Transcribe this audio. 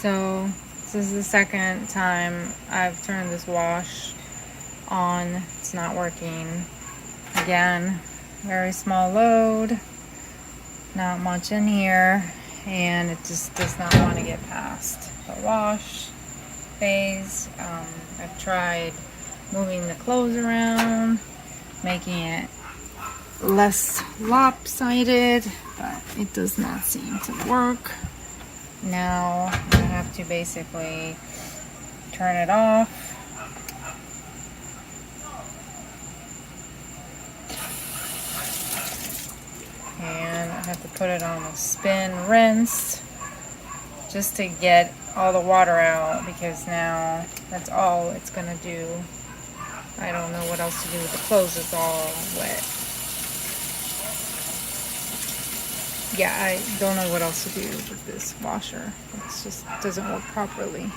So this is the second time I've turned this wash on. It's not working. Again, very small load, not much in here, and it just does not want to get past the wash phase. I've tried moving the clothes around, making it less lopsided, but it does not seem to work. Now I have to basically turn it off. And I have to put it on a spin rinse just to get all the water out, because now that's all it's gonna do. I don't know what else to do with the clothes, it's all wet. Yeah, I don't know what else to do with this washer. It just doesn't work properly.